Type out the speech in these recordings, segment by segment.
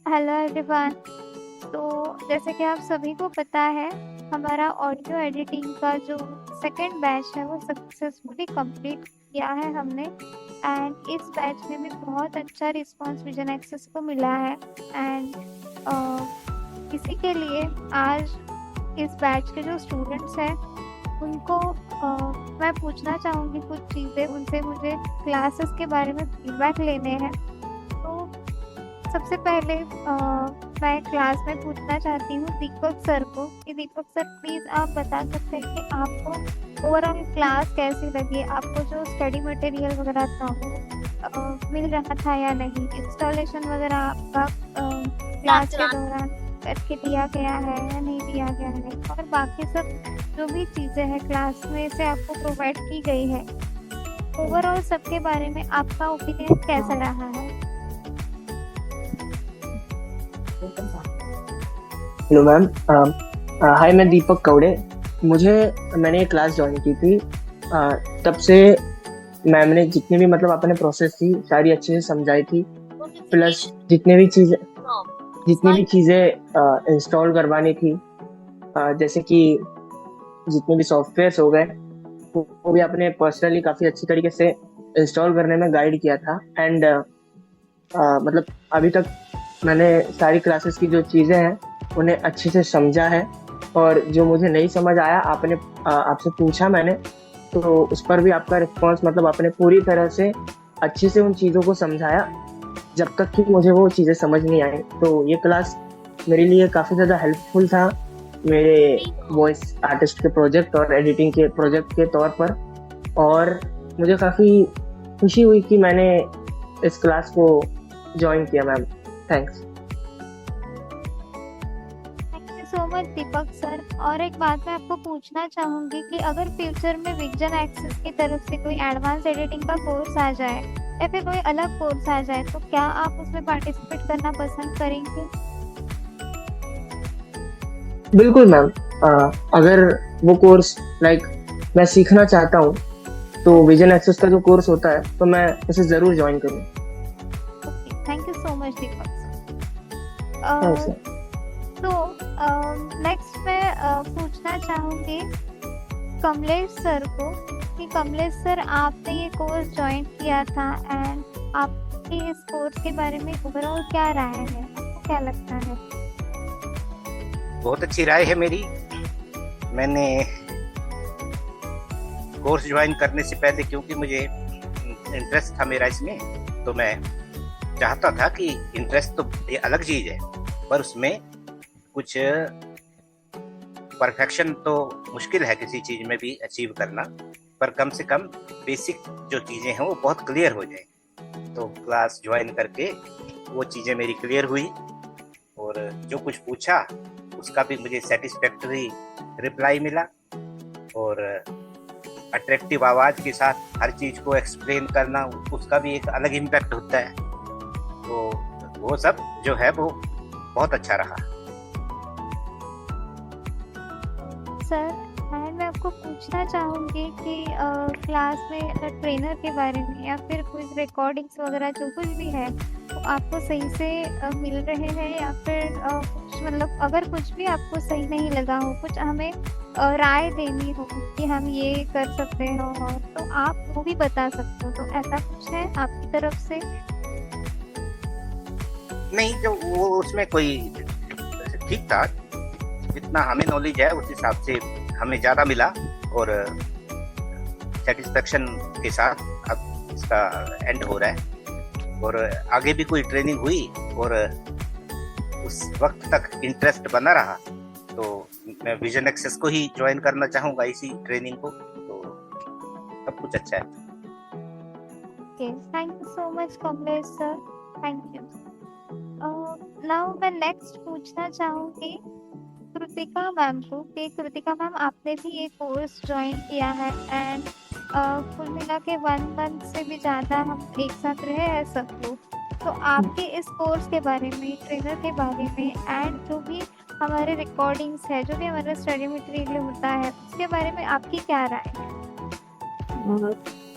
Hello everyone. तो जैसे कि आप सभी को पता है, हमारा ऑडियो एडिटिंग का जो सेकंड बैच है वो सक्सेसफुली कंप्लीट किया है हमने। एंड इस बैच में भी बहुत अच्छा रिस्पांस विजन एक्सेस को मिला है। एंड इसी के लिए आज इस बैच के जो स्टूडेंट्स हैं उनको मैं पूछना चाहूँगी कुछ चीज़ें उनसे, मुझे क्लासेस के बारे में फीडबैक लेने हैं। तो सबसे पहले मैं क्लास में पूछना चाहती हूँ दीपक सर को कि दीपक सर प्लीज़ आप बता सकते हैं कि आपको ओवरऑल क्लास कैसी लगी, आपको जो स्टडी मटेरियल वगैरह था वो मिल रहा था या नहीं, इंस्टॉलेशन वगैरह आपका क्लास के दौरान करके दिया गया है या नहीं दिया गया है, और बाकी सब जो भी चीज़ें हैं क्लास में से आपको प्रोवाइड की गई है, ओवरऑल सबके बारे में आपका ओपिनियन कैसा रहा है। Hello ma'am. हाय, मैं दीपक कौड़े। मैंने ये क्लास ज्वाइन की थी। तब से मैम ने जितनी भी मतलब अपने प्रोसेस थी सारी अच्छे से समझाई थी। प्लस जितनी भी चीज़ें इंस्टॉल करवानी थी, जैसे कि जितने भी सॉफ्टवेयर्स हो गए वो भी आपने पर्सनली काफ़ी अच्छी तरीके से इंस्टॉल करने में गाइड किया था। एंड मतलब अभी तक मैंने सारी क्लासेस की जो चीज़ें हैं उन्हें अच्छे से समझा है, और जो मुझे नहीं समझ आया आपसे पूछा मैंने, तो उस पर भी आपका रिस्पांस मतलब आपने पूरी तरह से अच्छे से उन चीज़ों को समझाया जब तक कि मुझे वो चीज़ें समझ नहीं आई। तो ये क्लास मेरे लिए काफ़ी ज़्यादा हेल्पफुल था मेरे वॉइस आर्टिस्ट के प्रोजेक्ट और एडिटिंग के प्रोजेक्ट के तौर पर, और मुझे काफ़ी खुशी हुई कि मैंने इस क्लास को ज्वाइन किया। Ma'am thanks. Thank you so much Deepak sir. और एक बात मैं आपको पूछना चाहूँगी कि अगर फ्यूचर में विजन एक्सेस की तरफ से कोई एडवांस एडिटिंग का कोर्स आ जाए या फिर कोई अलग कोर्स आ जाए तो क्या आप उसमें पार्टिसिपेट करना पसंद करेंगे? बिल्कुल मैम। अगर वो कोर्स मैं सीखना चाहता हूँ तो विजन एक्सेस का जो कोर्स होता है तो मैं उसे ज़रूर ज्वाइन करूँ। Okay, thank you so much Deepak thanks. Sir. तो नेक्स्ट मैं पूछना चाहूँगी कमलेश सर को कि कमलेश सर आपने ये कोर्स ज्वाइन किया था एंड आपकी इस कोर्स के बारे में ओवरऑल क्या राय है, आपको क्या लगता है? बहुत अच्छी राय है मेरी। मैंने कोर्स ज्वाइन करने से पहले, क्योंकि मुझे इंटरेस्ट था मेरा इसमें, तो मैं चाहता था कि इंटरेस्ट तो ये अलग चीज है पर उसमें कुछ परफेक्शन तो मुश्किल है किसी चीज में भी अचीव करना, पर कम से कम बेसिक जो चीजें हैं वो बहुत क्लियर हो जाए। तो क्लास ज्वाइन करके वो चीजें मेरी क्लियर हुई, और जो कुछ पूछा उसका भी मुझे सेटिस्फैक्टरी रिप्लाई मिला, और अट्रैक्टिव आवाज के साथ हर चीज को एक्सप्लेन करना उसका भी एक अलग इम्पैक्ट होता है। तो वो सब जो है वो बहुत अच्छा रहा। सर एंड मैं आपको पूछना चाहूँगी कि क्लास में ट्रेनर के बारे में या फिर कुछ रिकॉर्डिंग्स वगैरह जो कुछ भी है तो आपको सही से मिल रहे हैं या फिर कुछ मतलब अगर कुछ भी आपको सही नहीं लगा हो, कुछ हमें राय देनी हो कि हम ये कर सकते हो तो आप वो भी बता सकते हो, तो ऐसा कुछ है आपकी तरफ से? नहीं, जो वो उसमें कोई ठीक था, जितना हमें नॉलेज है उस हिसाब से हमें ज़्यादा मिला, और सेटिस्फेक्शन के साथ अब इसका एंड हो रहा है। और आगे भी कोई ट्रेनिंग हुई और उस वक्त तक इंटरेस्ट बना रहा तो मैं विजन एक्सेस को ही ज्वाइन करना चाहूँगा, इसी ट्रेनिंग को। तो सब कुछ अच्छा है। Okay, thank you so much Kamlesh sir, thank you. Now मैं नेक्स्ट पूछना चाहूँगी कृतिका मैम को कि कृतिका मैम आपने भी ये कोर्स ज्वाइन किया है एंड कुल मिला के 1 मंथ से भी ज़्यादा हम एक साथ रहे हैं सब लोग, तो आपके इस कोर्स के बारे में, ट्रेनर के बारे में एंड जो भी हमारे रिकॉर्डिंग्स है, जो भी हमारा स्टडी मटेरियल होता है उसके बारे में आपकी क्या राय है?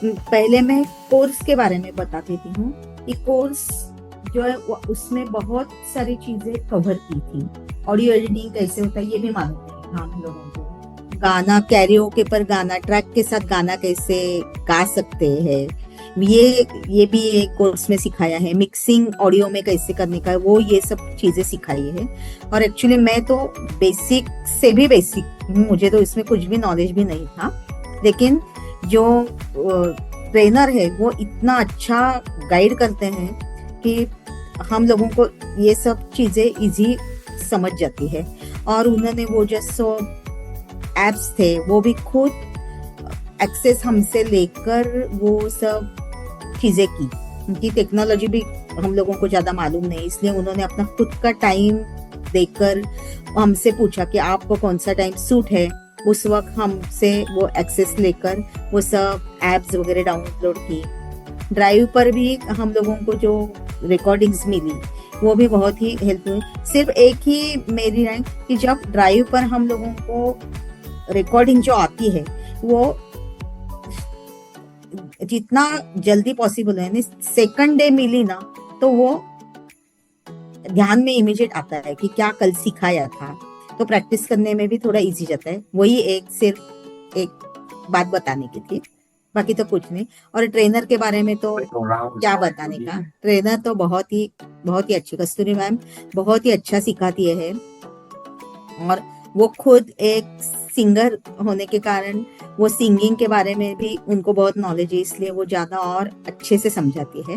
पहले मैं कोर्स के बारे में बता देती हूँ कि कोर्स जो है उसमें बहुत सारी चीजें कवर की थी। ऑडियो एडिटिंग कैसे होता है ये भी मालूम नहीं था हम लोगों को। गाना कैरियोके पर गाना ट्रैक के साथ गाना कैसे गा सकते हैं ये भी एक कोर्स में सिखाया है। मिक्सिंग ऑडियो में कैसे करने का वो ये सब चीजें सिखाई है। और एक्चुअली मैं तो बेसिक से भी बेसिक हूँ, मुझे तो इसमें कुछ भी नॉलेज भी नहीं था, लेकिन जो ट्रेनर है वो इतना अच्छा गाइड करते हैं कि हम लोगों को ये सब चीजें इजी समझ जाती है। और उन्होंने वो जो एप्स थे वो भी खुद एक्सेस हमसे लेकर वो सब चीजें की। उनकी टेक्नोलॉजी भी हम लोगों को ज्यादा मालूम नहीं, इसलिए उन्होंने अपना खुद का टाइम देकर हमसे पूछा कि आपको कौन सा टाइम सूट है। उस वक्त हमसे वो एक्सेस लेकर वो सब एप्स वगैरह डाउनलोड की। ड्राइव पर भी हम लोगों को जो रिकॉर्डिंग्स मिली वो भी बहुत ही हेल्पफुल। सिर्फ एक ही मेरी राय कि जब ड्राइव पर हम लोगों को रिकॉर्डिंग जो आती है वो जितना जल्दी पॉसिबल है, सेकंड डे मिली ना तो वो ध्यान में इमीडिएट आता है कि क्या कल सिखाया था, तो प्रैक्टिस करने में भी थोड़ा इजी जाता है। वही एक सिर्फ एक बात बताने की थी, बाकी तो कुछ नहीं। और ट्रेनर के बारे में तो क्या बताने का, ट्रेनर तो बहुत ही अच्छी कस्तूरी मैम बहुत ही अच्छा सिखाती है। और वो खुद एक सिंगर होने के कारण वो सिंगिंग के बारे में भी उनको बहुत नॉलेज है, इसलिए वो ज्यादा और अच्छे से समझाती है।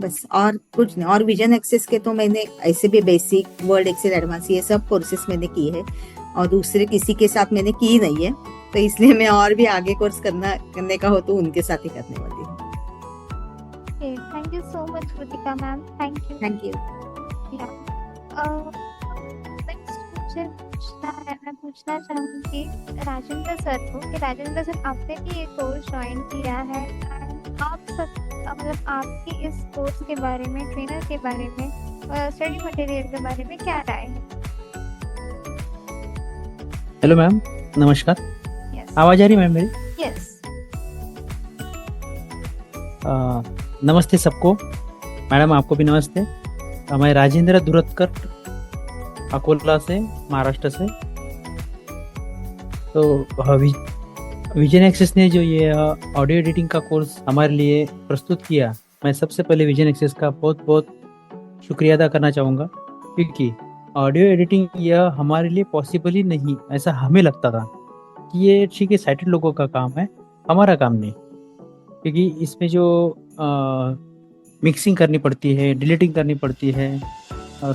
बस और कुछ नहीं। और विजन एक्सेस के तो मैंने ऐसे भी बेसिक, वर्ड एक्सेल, एडवांस ये सब कोर्सेस मैंने किए हैं और दूसरे किसी के साथ मैंने की नहीं है, तो इसलिए मैं और भी आगे कोर्स करने का हो तो उनके साथ ही करने वाली हूँ। Thank you so much Kritika ma'am, thank you. मैं पूछना चाहूंगी राजेंद्र सर को कि राजेंद्र सर आपने भी ये कोर्स ज्वाइन किया है, आप सब मतलब आपकी इस कोर्स के बारे में, ट्रेनर के बारे में, स्टडी मटेरियल के बारे में क्या राय है? हेलो मैम, नमस्कार। यस आवाज आ रही है मैम मेरी? यस। नमस्ते सबको। मैडम आपको भी नमस्ते। मैं राजेंद्र दुरतकर अकोला से, महाराष्ट्र से। तो विजन एक्सेस ने जो ये ऑडियो एडिटिंग का कोर्स हमारे लिए प्रस्तुत किया, मैं सबसे पहले विजन एक्सेस का बहुत बहुत शुक्रिया अदा करना चाहूँगा, क्योंकि ऑडियो एडिटिंग यह हमारे लिए पॉसिबल ही नहीं, ऐसा हमें लगता था कि ये ठीक है साइटेड लोगों का काम है, हमारा काम नहीं। क्योंकि इसमें जो मिक्सिंग करनी पड़ती है, डिलीटिंग करनी पड़ती है और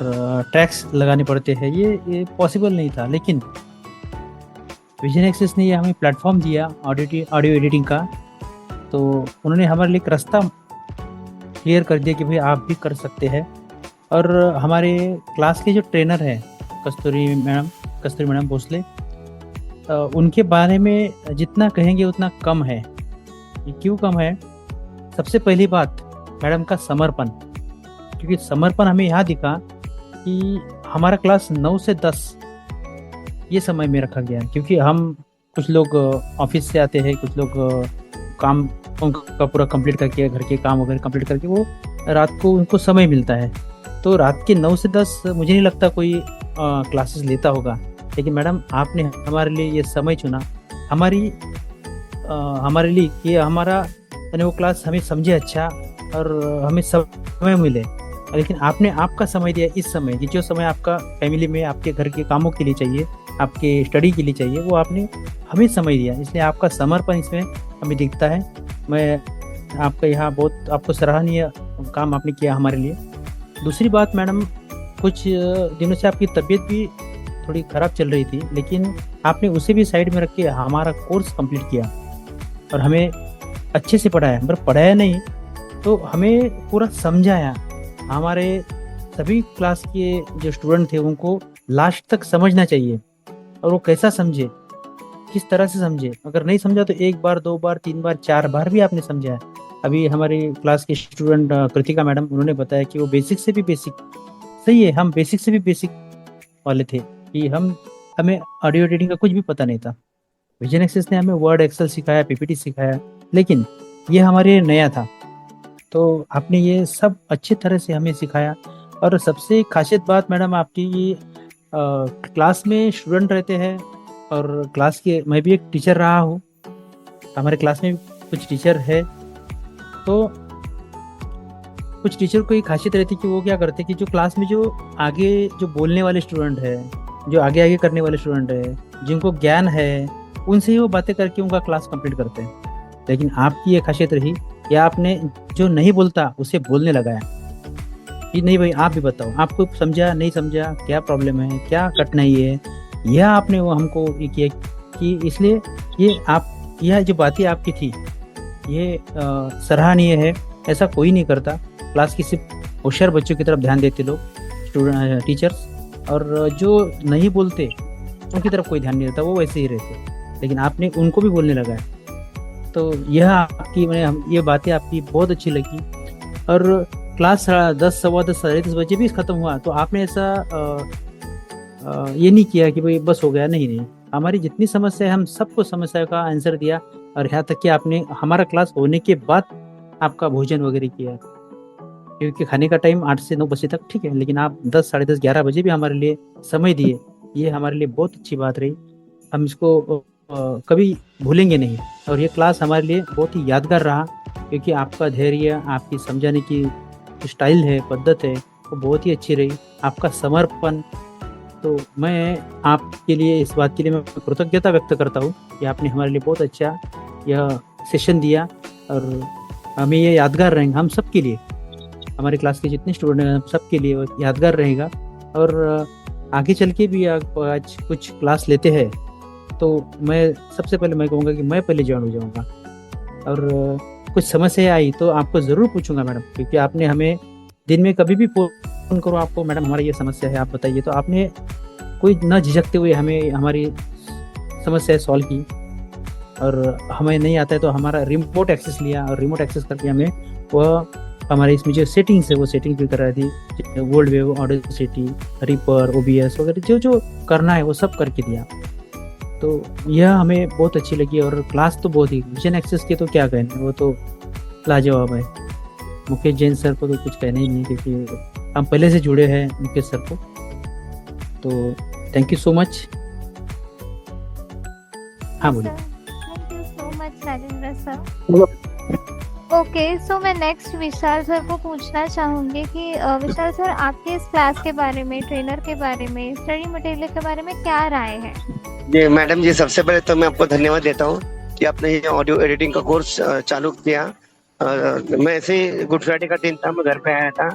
ट्रैक्स लगाने पड़ते हैं, ये पॉसिबल नहीं था। लेकिन विजन एक्सेस ने ये हमें प्लेटफॉर्म दिया ऑडियो एडिटिंग का, तो उन्होंने हमारे लिए एक रास्ता क्लियर कर दिया कि भाई आप भी कर सकते हैं। और हमारे क्लास के जो ट्रेनर हैं कस्तूरी मैडम भोसले, उनके बारे में जितना कहेंगे उतना कम है। ये क्यों कम है? सबसे पहली बात मैडम का समर्पण, क्योंकि समर्पण हमें यहाँ दिखा कि हमारा क्लास 9 से 10 ये समय में रखा गया, क्योंकि हम कुछ लोग ऑफिस से आते हैं, कुछ लोग काम का पूरा कंप्लीट करके, घर के काम वगैरह कंप्लीट करके वो रात को उनको समय मिलता है, तो रात के 9 से 10 मुझे नहीं लगता कोई क्लासेस लेता होगा। लेकिन मैडम आपने हमारे लिए ये समय चुना, हमारे लिए कि हमारा यानी वो क्लास हमें समझे अच्छा और हमें समय मिले। लेकिन आपने आपका समय दिया, इस समय कि जो समय आपका फैमिली में आपके घर के कामों के लिए चाहिए, आपके स्टडी के लिए चाहिए, वो आपने हमें समय दिया। इसलिए आपका समर्पण इसमें हमें दिखता है। मैं आपका यहाँ बहुत आपको सराहनीय काम आपने किया हमारे लिए। दूसरी बात मैडम, कुछ दिनों से आपकी तबीयत भी थोड़ी ख़राब चल रही थी, लेकिन आपने उसे भी साइड में रख के हमारा कोर्स कंप्लीट किया और हमें अच्छे से पढ़ाया। मतलब पढ़ाया नहीं तो हमें पूरा समझाया। हमारे सभी क्लास के जो स्टूडेंट थे उनको लास्ट तक समझना चाहिए, और वो कैसा समझे, किस तरह से समझे। अगर नहीं समझा तो 1 बार 2 बार 3 बार 4 बार भी आपने समझाया। अभी हमारी क्लास के स्टूडेंट कृतिका मैडम, उन्होंने बताया कि वो बेसिक से भी बेसिक, सही है, हम बेसिक से भी बेसिक वाले थे कि हमें ऑडियो एडिटिंग का कुछ भी पता नहीं था। विजन एक्सेस ने हमें वर्ड एक्सेल सिखाया, पीपीटी सिखाया, लेकिन ये हमारे लिए नया था। तो आपने ये सब अच्छी तरह से हमें सिखाया। और सबसे खासियत बात मैडम आपकी ये क्लास में स्टूडेंट रहते हैं, और क्लास के मैं भी एक टीचर रहा हूँ, हमारे क्लास में कुछ टीचर है, तो कुछ टीचर को एक खासियत रहती है कि वो क्या करते हैं कि जो क्लास में जो आगे जो बोलने वाले स्टूडेंट है, जो आगे आगे करने वाले स्टूडेंट है, जिनको ज्ञान है, उनसे ही वो बातें करके उनका क्लास कंप्लीट करते हैं। लेकिन आपकी ये खासियत रही कि आपने जो नहीं बोलता उसे बोलने लगाया कि नहीं भाई आप भी बताओ, आपको समझा नहीं समझा, क्या प्रॉब्लम है, क्या कठिनाई है, यह आपने वो हमको ये किया कि इसलिए यह जो बातें आपकी थी ये सराहनीय है। ऐसा कोई नहीं करता, क्लास की सिर्फ होशियार बच्चों की तरफ ध्यान देते लोग स्टूडेंट टीचर्स, और जो नहीं बोलते उनकी तरफ कोई ध्यान नहीं देता, वो वैसे ही रहते। लेकिन आपने उनको भी बोलने लगाया, तो यह आपकी ये बातें आपकी बहुत अच्छी लगी। और क्लास 10, सवा 10, साढ़े 10 बजे भी ख़त्म हुआ तो आपने ऐसा ये नहीं किया कि भाई बस हो गया, नहीं, हमारी जितनी समस्या है हम सबको समस्या का आंसर दिया। और यहाँ तक कि आपने हमारा क्लास होने के बाद आपका भोजन वगैरह किया, क्योंकि खाने का टाइम 8 से 9 बजे तक ठीक है, लेकिन आप 10, साढ़े 10, 11 बजे भी हमारे लिए समय दिए, ये हमारे लिए बहुत अच्छी बात रही। हम इसको कभी भूलेंगे नहीं, और ये क्लास हमारे लिए बहुत ही यादगार रहा, क्योंकि आपका धैर्य, आपकी समझाने की स्टाइल है, पद्धत है, वो बहुत ही अच्छी रही, आपका समर्पण। तो मैं आपके लिए इस बात के लिए मैं कृतज्ञता व्यक्त करता हूँ कि आपने हमारे लिए बहुत अच्छा यह सेशन दिया, और हमें ये यादगार रहेंगे हम सबके लिए, हमारे क्लास के जितने स्टूडेंट हैं सबके लिए वो यादगार रहेगा। और आगे चल के भी आज कुछ क्लास लेते हैं तो मैं सबसे पहले मैं कहूँगा कि मैं पहले ज्वाइन हो जाऊँगा, और कुछ समस्या आई तो आपको ज़रूर पूछूंगा मैडम, क्योंकि आपने हमें दिन में कभी भी फ़ोन करो आपको, मैडम हमारी ये समस्या है आप बताइए, तो आपने कोई न झिझकते हुए हमें हमारी समस्या सॉल्व की। और हमें नहीं आता है तो हमारा रिमोट एक्सेस लिया, और रिमोट एक्सेस करके हमें वह हमारे इसमें जो सेटिंग्स है वो सेटिंग भी करा दी, world wave, Audacity, ripper, OBS वगैरह जो करना है वो सब करके दिया। तो यह हमें बहुत अच्छी लगी। और क्लास तो बहुत ही, विजन एक्सेस के तो क्या कहने, वो तो लाजवाब है। मुकेश जैन सर को तो कुछ कहना ही नहीं, क्योंकि हम पहले से जुड़े हैं मुकेश सर को। तो थैंक यू सो मच। हाँ बोलिए। Thank you so much Rajendra sir. Okay, so मैं नेक्स्ट विशाल सर को पूछना चाहूंगी कि विशाल सर आपके इस क्लास के बारे में, ट्रेनर के बारे में, स्टडी मटेरियल के बारे में क्या राय है? जी मैडम जी, सबसे पहले तो मैं आपको धन्यवाद देता हूँ कि आपने ये ऑडियो एडिटिंग का कोर्स चालू किया। मैं ऐसे ही गुड फ्राइडे का दिन था, मैं घर पे आया था,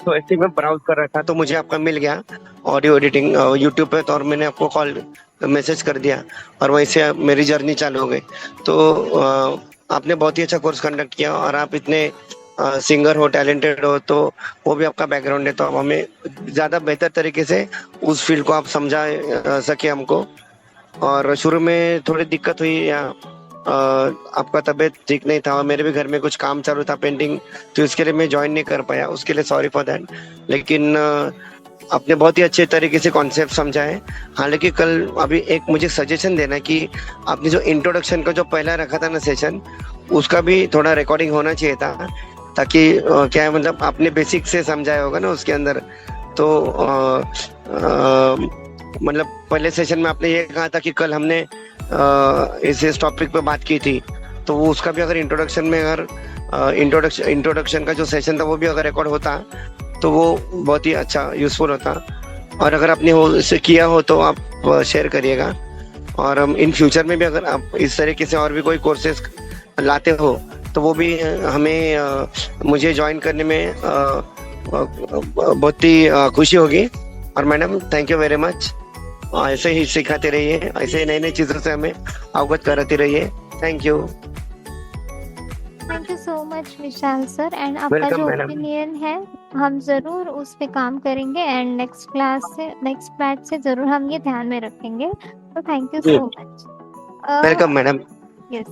तो ऐसे ही मैं ब्राउज कर रहा था तो मुझे आपका मिल गया ऑडियो एडिटिंग यूट्यूब पे, तो और मैंने आपको कॉल मैसेज कर दिया और वहीं से मेरी जर्नी चालू हो गई। तो आपने बहुत ही अच्छा कोर्स कंडक्ट किया, और आप इतने सिंगर हो, टैलेंटेड हो, तो वो भी आपका बैकग्राउंड है, तो आप हमें ज़्यादा बेहतर तरीके से उस फील्ड को आप समझा सके हमको। और शुरू में थोड़ी दिक्कत हुई, या आपका तबीयत ठीक नहीं था, मेरे भी घर में कुछ काम चालू था पेंटिंग, तो इसके लिए मैं ज्वाइन नहीं कर पाया, उसके लिए सॉरी फॉर दैट। लेकिन आपने बहुत ही अच्छे तरीके से कॉन्सेप्ट समझा है। हालांकि कल अभी एक मुझे सजेशन देना कि आपने जो इंट्रोडक्शन का जो पहला रखा था ना सेशन, उसका भी थोड़ा रिकॉर्डिंग होना चाहिए था, ताकि क्या है, मतलब आपने बेसिक से समझाया होगा ना उसके अंदर, तो मतलब पहले सेशन में आपने ये कहा था कि कल हमने इस टॉपिक पे बात की थी, तो वो उसका भी अगर इंट्रोडक्शन में, अगर इंट्रोडक्शन का जो सेशन था वो भी अगर रिकॉर्ड होता तो वो बहुत ही अच्छा यूजफुल होता। और अगर आपने इसे किया हो तो आप शेयर करिएगा, और हम इन फ्यूचर में भी अगर आप इस तरीके से और भी कोई कोर्सेज लाते हो तो वो भी हमें मुझे ज्वाइन करने में बहुत ही खुशी होगी। और madam thank you very much, ऐसे ही सिखाते रहिए, ऐसे नई नई चीज़ों से हमें अवगत कराते रहिए। Thank you so much Vishal sir. And आपका जो ओपिनियन है हम जरूर उस पे काम करेंगे, एंड नेक्स्ट बैच से जरूर हम ये ध्यान में रखेंगे। तो thank you so much. Welcome madam. Yes,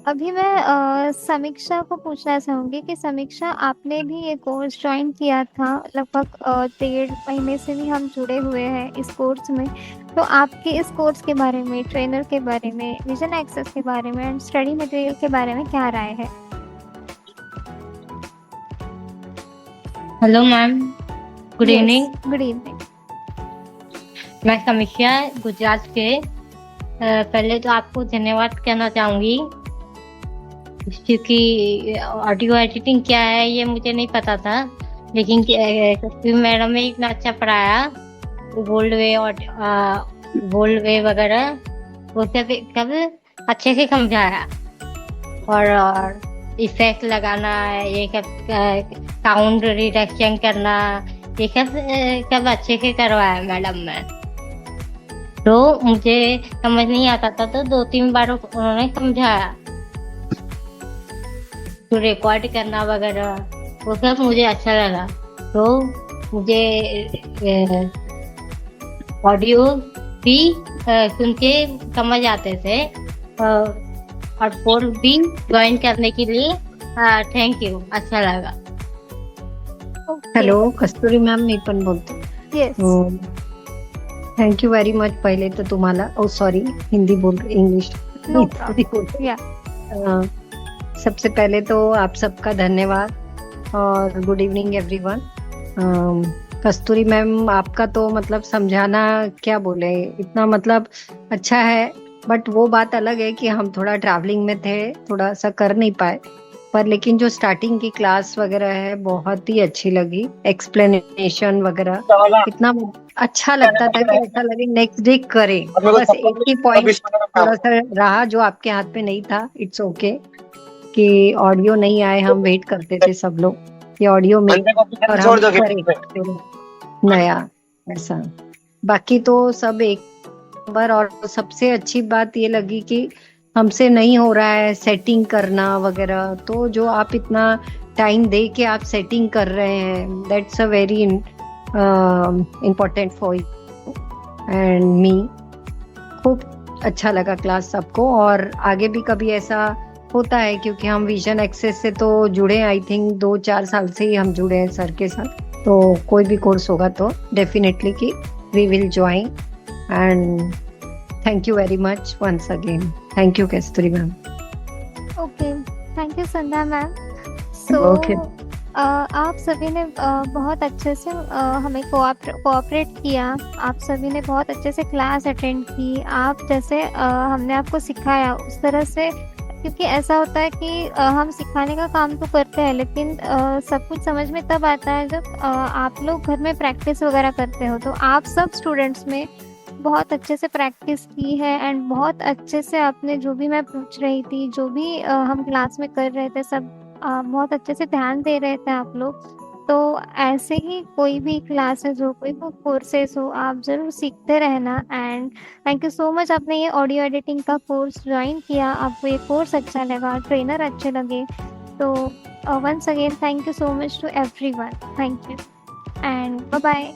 अभी मैं समीक्षा को पूछना चाहूंगी कि समीक्षा, आपने भी ये कोर्स ज्वाइन किया था, लगभग 1.5 महीने से भी हम जुड़े हुए हैं इस कोर्स में, तो आपके इस कोर्स के बारे में, ट्रेनर के बारे में, विजन एक्सेस के बारे में एंड स्टडी मटेरियल के बारे में क्या राय है? Hello ma'am, good evening. Good evening. मैं समीक्षा गुजरात से। पहले तो आपको धन्यवाद कहना चाहूँगी, क्योंकि ऑडियो एडिटिंग क्या है ये मुझे नहीं पता था, लेकिन कस्तूरी मैडम ने इतना अच्छा पढ़ाया। बोल्ड वे और बोल्ड वे वगैरह वो सब अच्छे से समझाया, और इफेक्ट लगाना, ये सब साउंड रिडक्शन करना, ये सब अच्छे से करवाया मैडम ने। तो मुझे समझ नहीं आता था, तो 2-3 बार उन्होंने समझाया। तो रिकॉर्ड करना वगैरह वो सब मुझे अच्छा लगा। तो मुझे ऑडियो भी सुन के समझ आते थे, और कोर्स भी ज्वाइन करने के लिए थैंक यू, अच्छा लगा। हेलो, कस्तुरी मॅम, मी पण बोलते। Yes. Thank you very much. पहिले तर तुम्हाला सॉरी, हिंदी बोल इंग्लिश नो हिंदी बोल प्रॉब्लम। या सबसे पहले तो आप सबका धन्यवाद और गुड इवनिंग एवरीवन। कस्तूरी मैम, आपका तो मतलब समझाना क्या बोले, इतना मतलब अच्छा है, बट वो बात अलग है कि हम थोड़ा ट्रैवलिंग में थे, थोड़ा सा कर नहीं पाए, पर लेकिन जो स्टार्टिंग की क्लास वगैरह है बहुत ही अच्छी लगी। एक्सप्लेनेशन वगैरह इतना अच्छा लगता था कि ऐसा लगे नेक्स्ट डे करें। बस एक ही पॉइंट थोड़ा सा रहा जो आपके हाथ में नहीं था, इट्स ओके, कि ऑडियो नहीं आए, हम वेट करते थे सब लोग कि ऑडियो में और हम करें नया ऐसा। बाकी तो सब एक बार, और सबसे अच्छी बात ये लगी कि हमसे नहीं हो रहा है सेटिंग करना वगैरह, तो जो आप इतना टाइम दे के आप सेटिंग कर रहे हैं, that's a very important for you and me. खूब अच्छा लगा क्लास सबको, और आगे भी कभी ऐसा होता है, क्योंकि हम विजन एक्सेस से तो जुड़े, आई थिंक 2-4 साल से ही हम जुड़े हैं सर के साथ, तो कोई भी कोर्स होगा तो डेफिनेटली कि we will join. And thank you very much once again. Thank you Kasturi ma'am. Okay, thank you Sandhya ma'am. So Okay. आप सभी ने बहुत अच्छे से हमें कोऑपरेट किया। आप सभी ने बहुत अच्छे से क्लास अटेंड की। आप जैसे हमने आपको सिखाया उस तरह से, क्योंकि ऐसा होता है कि हम सिखाने का काम तो करते हैं, लेकिन सब कुछ समझ में तब आता है जब आप लोग घर में प्रैक्टिस वगैरह करते हो। तो आप सब स्टूडेंट्स में बहुत अच्छे से प्रैक्टिस की है, एंड बहुत अच्छे से आपने जो भी मैं पूछ रही थी, जो भी हम क्लास में कर रहे थे, सब बहुत अच्छे से ध्यान दे रहे थे आप लोग। तो ऐसे ही कोई भी क्लासेस हो, कोई भी कोर्सेस हो, आप ज़रूर सीखते रहना। And thank you so much, आपने ये ऑडियो एडिटिंग का कोर्स ज्वाइन किया, आपको ये कोर्स अच्छा लगा, ट्रेनर अच्छे लगे। तो once again thank you so much to everyone. Thank you and bye bye.